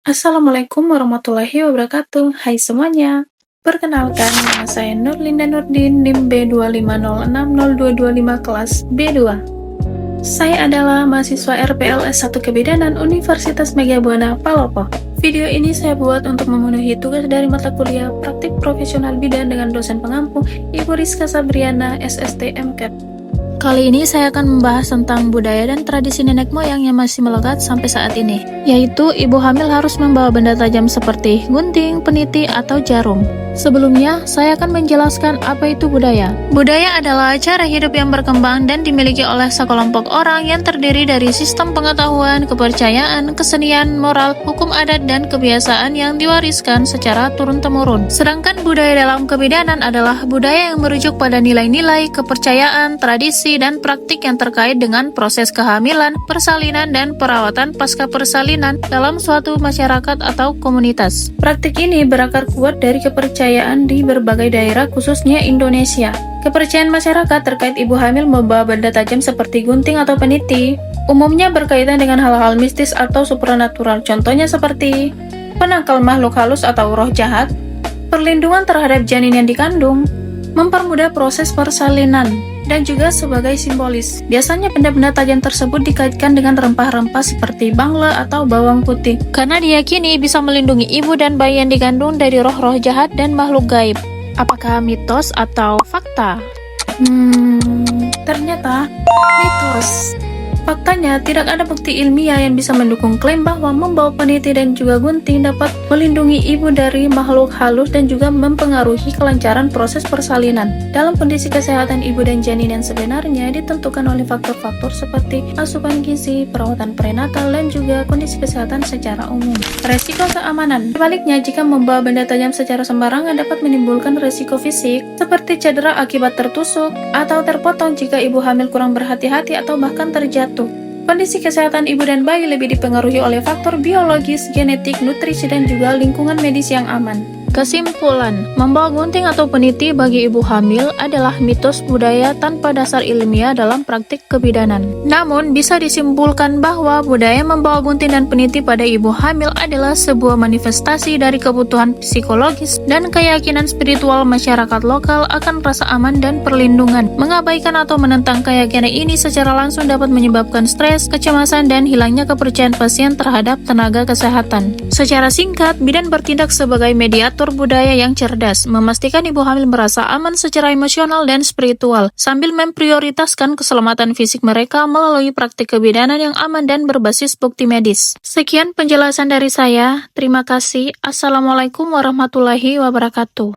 Assalamualaikum warahmatullahi wabarakatuh. Hai semuanya. Perkenalkan, nama saya Nurlinda Nurdin, NIM B25060225 kelas B2. Saya adalah mahasiswa RPLS 1 Kebidanan Universitas Meghabuana Palopo. Video ini saya buat untuk memenuhi tugas dari mata kuliah Praktik Profesional Bidan dengan dosen pengampu Ibu Rizka Sabriana, SST MKEP. Kali ini saya akan membahas tentang budaya dan tradisi nenek moyang yang masih melekat sampai saat ini, yaitu ibu hamil harus membawa benda tajam seperti gunting, peniti, atau jarum. Sebelumnya, saya akan menjelaskan apa itu budaya. Budaya adalah cara hidup yang berkembang dan dimiliki oleh sekelompok orang yang terdiri dari sistem pengetahuan, kepercayaan, kesenian, moral, hukum adat, dan kebiasaan yang diwariskan secara turun-temurun. Sedangkan budaya dalam kebidanan adalah budaya yang merujuk pada nilai-nilai, kepercayaan, tradisi, dan praktik yang terkait dengan proses kehamilan, persalinan, dan perawatan pasca persalinan dalam suatu masyarakat atau komunitas. Praktik ini berakar kuat dari kepercayaan di berbagai daerah, khususnya Indonesia. Kepercayaan masyarakat terkait ibu hamil membawa benda tajam seperti gunting atau peniti umumnya berkaitan dengan hal-hal mistis atau supranatural. Contohnya seperti penangkal makhluk halus atau roh jahat, perlindungan terhadap janin yang dikandung, mempermudah proses persalinan, dan juga sebagai simbolis. Biasanya benda-benda tajam tersebut dikaitkan dengan rempah-rempah seperti bangle atau bawang putih, karena diyakini bisa melindungi ibu dan bayi yang dikandung dari roh-roh jahat dan makhluk gaib. Apakah mitos atau fakta? Ternyata mitos. Faktanya, tidak ada bukti ilmiah yang bisa mendukung klaim bahwa membawa peniti dan juga gunting dapat melindungi ibu dari makhluk halus dan juga mempengaruhi kelancaran proses persalinan. Dalam kondisi kesehatan ibu dan janin yang sebenarnya ditentukan oleh faktor-faktor seperti asupan gizi, perawatan prenatal, dan juga kondisi kesehatan secara umum. Resiko keamanan. Sebaliknya, jika membawa benda tajam secara sembarangan dapat menimbulkan resiko fisik seperti cedera akibat tertusuk atau terpotong jika ibu hamil kurang berhati-hati atau bahkan terjatuh. Kondisi kesehatan ibu dan bayi lebih dipengaruhi oleh faktor biologis, genetik, nutrisi, dan juga lingkungan medis yang aman. Kesimpulan, membawa gunting atau peniti bagi ibu hamil adalah mitos budaya tanpa dasar ilmiah dalam praktik kebidanan. Namun, bisa disimpulkan bahwa budaya membawa gunting dan peniti pada ibu hamil adalah sebuah manifestasi dari kebutuhan psikologis dan keyakinan spiritual masyarakat lokal akan rasa aman dan perlindungan. Mengabaikan atau menentang keyakinan ini secara langsung dapat menyebabkan stres, kecemasan, dan hilangnya kepercayaan pasien terhadap tenaga kesehatan. Secara singkat, bidan bertindak sebagai mediator budaya yang cerdas, memastikan ibu hamil merasa aman secara emosional dan spiritual, sambil memprioritaskan keselamatan fisik mereka melalui praktik kebidanan yang aman dan berbasis bukti medis. Sekian penjelasan dari saya. Terima kasih. Assalamualaikum warahmatullahi wabarakatuh.